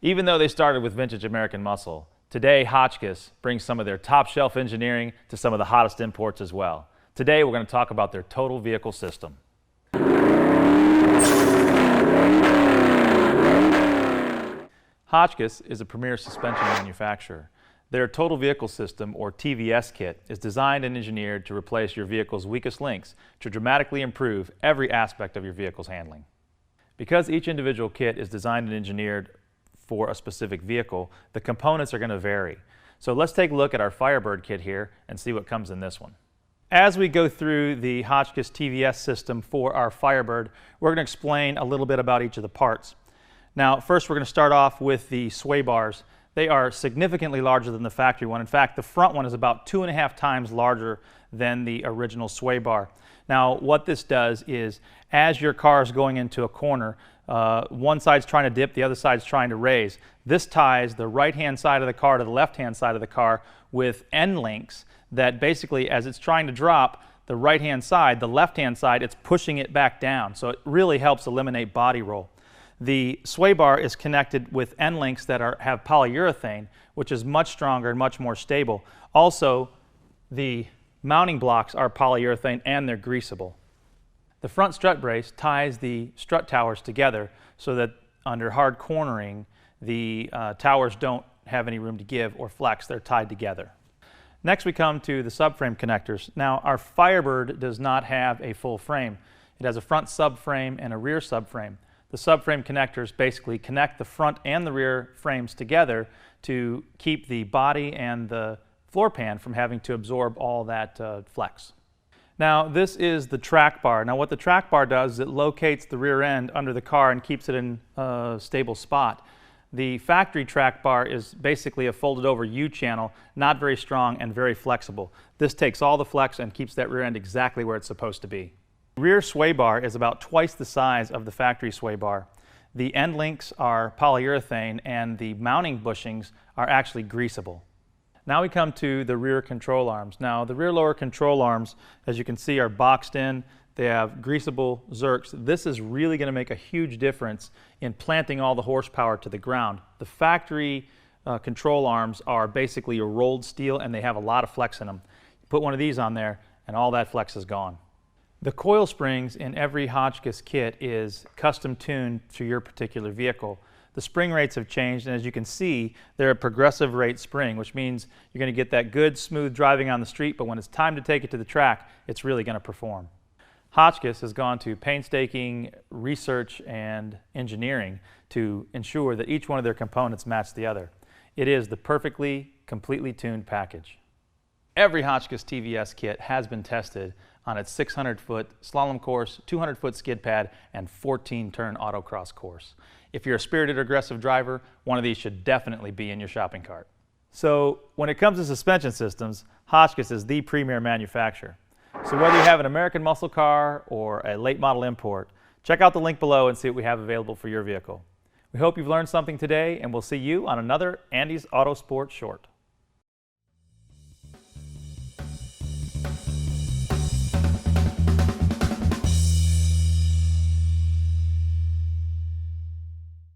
Even though they started with vintage American muscle, today Hotchkis brings some of their top shelf engineering to some of the hottest imports as well. Today we're going to talk about their total vehicle system. Hotchkis is a premier suspension manufacturer. Their total vehicle system, or TVS kit, is designed and engineered to replace your vehicle's weakest links to dramatically improve every aspect of your vehicle's handling. Because each individual kit is designed and engineered for a specific vehicle, the components are going to vary. So let's take a look at our Firebird kit here and see what comes in this one. As we go through the Hotchkis TVS system for our Firebird, we're going to explain a little bit about each of the parts. Now, first we're going to start off with the sway bars. They are significantly larger than the factory one. In fact, the front one is about 2.5 times larger than the original sway bar. Now, what this does is, as your car is going into a corner, one side's trying to dip, the other side's trying to raise. This ties the right-hand side of the car to the left-hand side of the car with end links that basically, as it's trying to drop the right-hand side, the left-hand side, it's pushing it back down. So it really helps eliminate body roll. The sway bar is connected with end links that have polyurethane, which is much stronger and much more stable. Also, the mounting blocks are polyurethane and they're greasable. The front strut brace ties the strut towers together so that under hard cornering, the towers don't have any room to give or flex. They're tied together. Next we come to the subframe connectors. Now, our Firebird does not have a full frame. It has a front subframe and a rear subframe. The subframe connectors basically connect the front and the rear frames together to keep the body and the floor pan from having to absorb all that flex. Now, this is the track bar. Now, what the track bar does is it locates the rear end under the car and keeps it in a stable spot. The factory track bar is basically a folded over U-channel, not very strong and very flexible. This takes all the flex and keeps that rear end exactly where it's supposed to be. The rear sway bar is about twice the size of the factory sway bar. The end links are polyurethane and the mounting bushings are actually greasable. Now we come to the rear control arms. Now, the rear lower control arms, as you can see, are boxed in. They have greasable zerks. This is really going to make a huge difference in planting all the horsepower to the ground. The factory control arms are basically a rolled steel and they have a lot of flex in them. You put one of these on there and all that flex is gone. The coil springs in every Hotchkis kit is custom tuned to your particular vehicle. The spring rates have changed, and as you can see, they're a progressive rate spring, which means you're going to get that good, smooth driving on the street, but when it's time to take it to the track, it's really going to perform. Hotchkis has gone to painstaking research and engineering to ensure that each one of their components match the other. It is the perfectly, completely tuned package. Every Hotchkis TVS kit has been tested on its 600-foot slalom course, 200-foot skid pad, and 14-turn autocross course. If you're a spirited or aggressive driver, one of these should definitely be in your shopping cart. So when it comes to suspension systems, Hotchkis is the premier manufacturer. So whether you have an American muscle car or a late model import, check out the link below and see what we have available for your vehicle. We hope you've learned something today, and we'll see you on another Andy's Auto Sport Short.